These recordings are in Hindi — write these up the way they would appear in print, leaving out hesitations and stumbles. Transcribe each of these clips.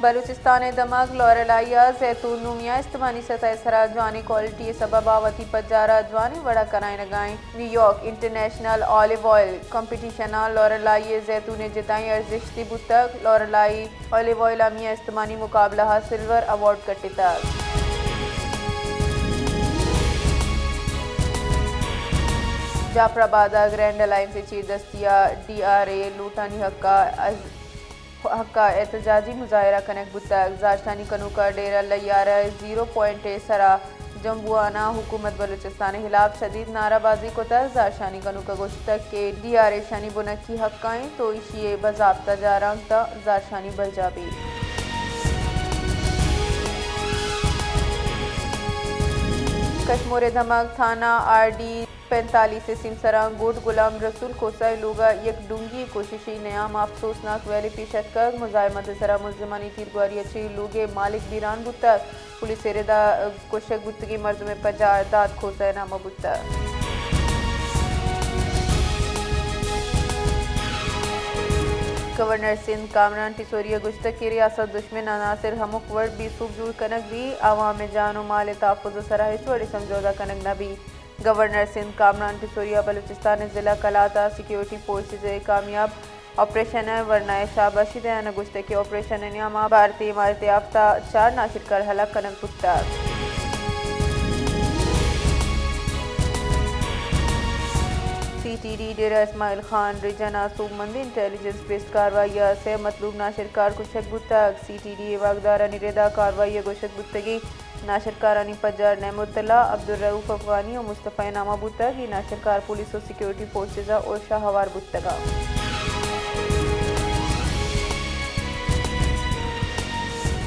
बलूचिस्तान दमाग लॉरेलाइया जैतून नुमिया इस्तेमानी सतह सरा जवानी क्वालिटी सबबावती पजारा जवानी वड़ा कराए लगाएं New York international olive oil competition लॉरेलाई जैतून जिताई अर्जिश बुतक लॉरेलाई ऑलिव ऑयल अमिया इस्तेमानी मुकाबला सिल्वर अवार्ड कट्टी तक जाफराबाद ग्रैंड अलायंस चीफ दस्तिया DRA लूटानी हक्का एहतजाजी मुजाहरा कनक बुतक जारशानी कनूका डेरा लैयारा 0.8 सरा जम्बुआना हुकूमत बलूचिस्तान खिलाफ शदीद नाराबाजी को तक जारशानी कनूका गुश्तक के DRA शानी बुनकी हक्काएं तो इशिए बजाब्ता जारंगता जारशानी बलजाबी कश्मीर धमाक थाना RD 45 से सिमसरा गोट गुलाम रसूल कोसाई लोगा एक डूंगी कोशिशी नयाम अफसोसनाक वैली पीशत कर मुजाहिमत सरा मुलजमानी तीरगुआरी अच्छी लोगे मालिक बीरान बुतक पुलिस रेदा कोशक बुतगी मर्द में पजार दाद खोसा नामा बुतक गवर्नर सिंध कामरान टिसोरिया गुश्तक की रियासत दुश्मन अनासर हमुक वर्ड भी सुबजूर कनक भी आवाम जानो माल तहफ़्फ़ुज़ सराह चौड़ी समझौता कनक नबी गवर्नर सिंध कामरान टिसोरिया बलूचिस्तान जिला कलाता सिक्योरिटी फोर्सेज कामयाब ऑपरेशन वरना शाबाशी दयान गुश्ते के ऑपरेशन नियामा भारतीय इमारत याफ्ता 4 नाशिर कर हलाक कनक पुत्ता CTD डेरा इस्माइल खान रिजन आसूबमंदी इंटेलिजेंस बेस्ड कार्रवाई से मतलूब नाशिरकार कुशक बुतक CTD वागदारा निरेदा कार्रवाई गुशक बुतगी नाशिरकारानी पजार नेमुतला अब्दुर्रऊफ अफगानी और मुस्तफ़ा नामा बुतक नाशिरकार पुलिस और सिक्योरिटी फोर्सेज और शाहवार बुतगा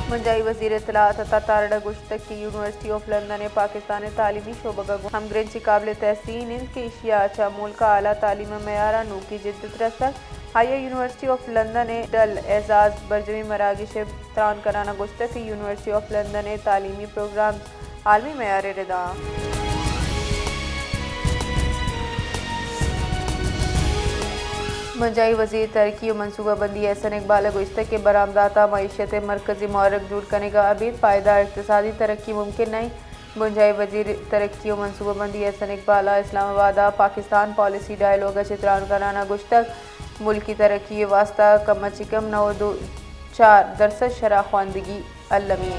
मुंजाई वज़ीर इत्तलाअत तारड़ा गुश्तक की यूनिवर्सिटी ऑफ लंदन पाकिस्तान तालीमी शोबा हमग्रेंची काबिल तहसीन इंद के एशिया अच्छा मुल्क आला तालीम मयारा नू की जिद्दत रसक हायर यूनिवर्सिटी ऑफ लंदन डल एजाज बरजमी मरागिश तान कराना गुश्तक की यूनिवर्सिटी ऑफ लंदन तालीमी प्रोग्राम आलमी मयार रिदा मुंजाई वज़ीर तरक्की और मनसूबाबंदी एहसन इकबाल गुश्तक के बरामदाता मईशत मरकजी मारक दूर करने का अभी पायदार इक़्तिसादी तरक्की मुमकिन नहीं मुंजाई वज़ीर तरक्की और मनसूबाबंदी एहसन इकबाल इस्लामाबाद पाकिस्तान पॉलिसी डायलॉग चित्रान कराना गुश्तक मुल्क की तरक्की वास्ता कम अच कम 9.4% शरह ख्वानदगी अलमी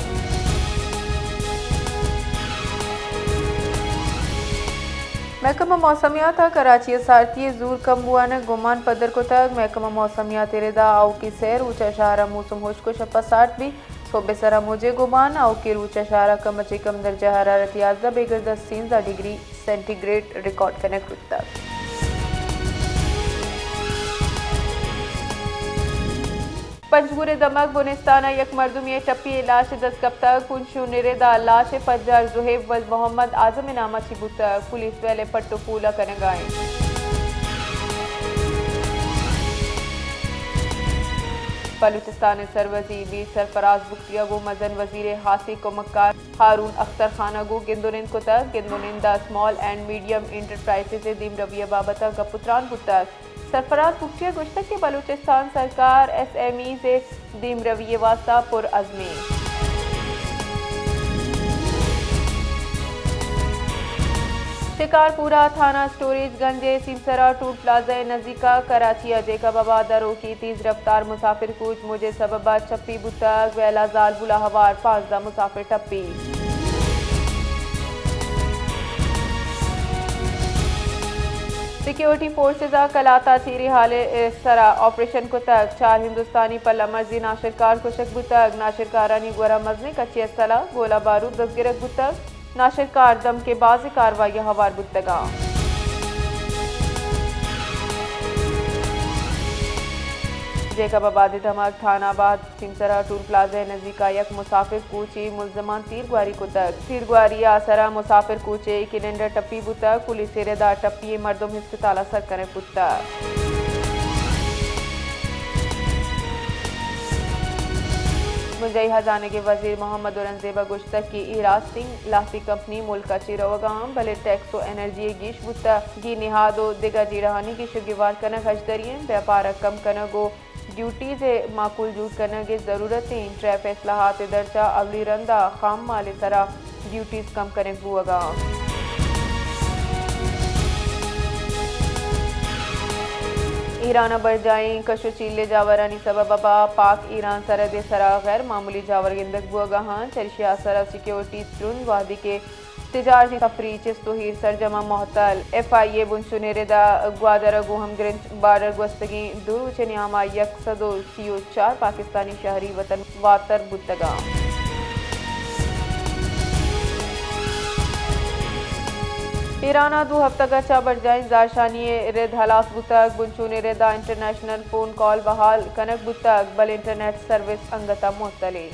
महकमा मौसमियात कराची सारती जूर कम हुआ ने गुमान पदर को तक महकमा मौसमियात रेदा आउ की सैर ऊंचा शहरा मौसम होशको शपा 60 भी सोबे सरा मुझे गुमान आउ के ऊंचा शहरा कम अचे कम दर्जा हरारत 11 बेगर 10 डिग्री सेंटीग्रेड रिकॉर्ड कनेक्ट होता पंजगुरे दमक बुनिस्ताना यक मर्दुम टप्पी लाश दस कप्ता कुंशु निरेदा लाश पज्जार जुहेब वज मोहम्मद आजम नामा चिबुता पुलिस वेले पट्टो पूला कनेगाएं बलूचिस्तान सरवजी बी सरफराज बुख्तिया गो मजन वजीर हासी को मक्कार हारून अख्तर खाना गो गिंदोनिंद को तक गिंदोनिंद the small and medium enterprises दीम रविया बाबता गपुत्रान पुतक सरफराज बुख्तिया गुश्तक के बलूचिस्तान सरकार SME से दीम रविये वास्ता पुर अज़मी शिकारपुरा थाना स्टोरेज गंजे सिमसरा टूट प्लाजा नजीका कराची अजय का बबादरों की तेज रफ्तार मुसाफिर कूच मुझे सबबा चप्पी बुतक वेला जाल बुला हवार 5 मुसाफिर टप्पी सिक्योरिटी फोर्सेज कलाता थीरी हाले सरा ऑपरेशन को तक 4 हिंदुस्तानी पल्ला मर्जी नाशिरकार को शक बुतक नाशिरकारानी गोरा मजने कच्ची असला गोला बारूद दसगिरक बुतक नाशिरकार दम के बाजी कार्रवाई हवार बुतगा जैकबाबाद धमाक थानाबाद सिमसरा टूल प्लाजा नजीका यक मुसाफिर कूची मुलजमान तीरगुआरी को तक तीरगुआरी आसरा मुसाफिर कूचे किलेंडर टप्पी बुता पुलिस रेदा टप्पी मर्दुम हिस्पताला सर करे पुत्ता मुंजई हजाने के वजीर मोहम्मद औरंगजेबा गुश्तक की इराज सिंह लाफी कंपनी मुल्क चिरोगाम भले टैक्स एनर्जी गीश बुता गी निहादो दिगा जीराहानी की शुगिवार कनक हजदरियन व्यापार कम कनगो ड्यूटी से माकूल जूट करने की ज़रूरत है ट्रैफिक इस्लाहात दर्जा अवली रंदा खाम माल सरा ड्यूटीज़ कम करें हुआ ईरान बढ़ जाएं कशो चीले जावरानी सबब पाक ईरान सरहद सरा गैर मामूली जावर गिंदक बुआगाहां चरिशिया सरा सिक्योरिटी स्ट्रून वादी के तिजारती तफरी चिस्तोहीर सरजमा मोहतल FIA बुनसुनेरेदा ग्वादर गुहम ग्रिंच बार्डर गुस्तगी दुरुच नियामा यकसदो CO4 पाकिस्तानी शहरी वतन वातर बुतगा ईराना 2 हफ्ता गचा बढ़ जाए जारशानी रेद हलास बुतक बुनचूने रेदा इंटरनेशनल फ़ोन कॉल बहाल कनक बुतक बल इंटरनेट सर्विस अंगता मुतले